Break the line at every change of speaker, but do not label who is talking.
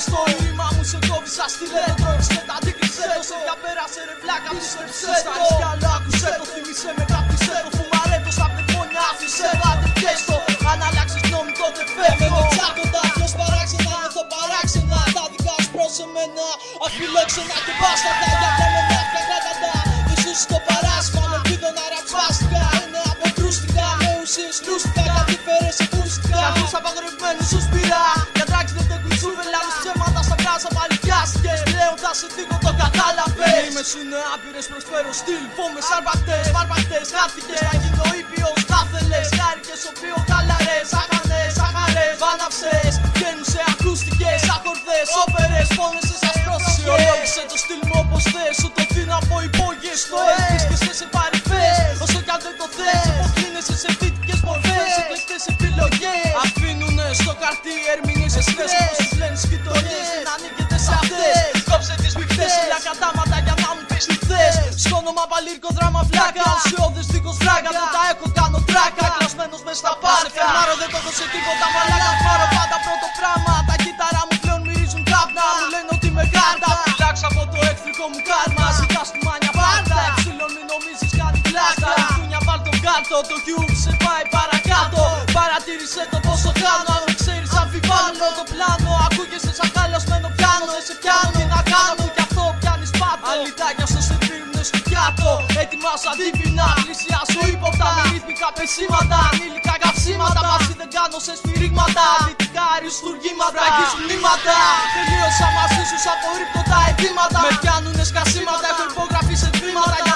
στο ρήμα μου σε κόβει σαν στιλέτο. Τρώγεις με τα αντίκρισέ το. Σε πια πέρασε ρε βλάκα μη σε ψες το. Στα άλλο άκουσέ το, θύμισε με καπνισέ το. Φουμαρέτος απ' τεφόνια άφησέ το, άντε πιες το. Αν αλλάξεις γνώμη τότε φεύγω. Με τσάκοντα, ποιος παράξενα, μεθω παράξενα. Τα δικά σου προς εμένα, αφιλόξενα και μπάσταρτα. Για τα μενάκια κράτατα, δεν ζεις στο παράσμα. Με πίδω να ραψάστηκα, είναι αποκρούστηκα. Με ουσίες λούστηκα, κάτι φέρες εκούστηκα. Κάποιους απαγορευμένους σου σπηρά. Για τράξεις δεν τε κουτσούβε, λάβεις ψέματα στα μπράσα πάλι πιάστηκες. Πλέον θα σε δείχνω το κατάλαβες. Οι μες είναι άπειρες, προσφέρω στυλ. Φόμες αρπακτές, βαρπακτές, χάθηκες. Θα γίνω ήπιος, θα θέλες. Χάρηκες, οποίο χαλαρές, άχανες, άχαρες. Βάναυσες, βγαίνουν σε ακούστικες. Αχορδές, όπερες, πόνεσαι σαν πρόσφυγες. Συολόγησε το στυλ μου όπως θες. Σου το δίνω από υπόγειες. Το έχεις και σε παρυφές. Όσο κι αν δεν το θες, υποκλίνεσαι σε φοιτικές μορφές. Εκλεκτές επιλογές αφήνουνε στο χαρτί ερμηνείες. Εσείς όπως τους λένε σκητονιές. Δεν ανήκετε σε αυτές. Κόψε τις μειχτές, χίλια κατάματα για να μου πεις τι θες. Σκόνομα παλίρκο δράμα βλάκα. Ουσιώδες δίχως δράκα. Δεν τα έχω κάνω τράκα. Κλασμένος μες στα πάρκα. Σε φερμάρω δεν το έχω σε τίποτα μαλάκα. Πάρω πάντα πρώτο πράγμα. Τα κύτταρα μου πλέον μυρίζουν κάπνα. Μου λένε ότι με γάντα. Φυλάξω από το εχθρικό μου κάρμα. Ζητάς του μάνια πάντα. Ξύλο μην νομίζεις κάνει πλάκα. Ριχτούνια βάλ τον κάτω. Το cube σε πάει παρακάτω. Παρατήρησε το πόσο κάνω. Αν δεν ξέρεις αμφιβάλλω το πλάνο. Ακούγεσαι σαν χαλιασμένο πιάνο. Δεν σε πιάνω τι να κάνω. Κι αυτό πιάνεις πάτο. Αλυτάκια στο σε δίνουνε στο πιάτο. Ετοιμάσου αντίπεινα. Πλησιάσου ύποπτα. Με ρυθμικά πεσήματα. Ανήλικα καψίματα. Μαζί δεν κάνω σε σφυρίγματα. Δυτικά αριστουργήματα. Αγγίζουν νήματα. Τελείωσα μαζί σου. Απορρίπτω τα αιτήματα. Με πιάνουνε σκασίματα. Έχω υπογραφεί σε τμήματα.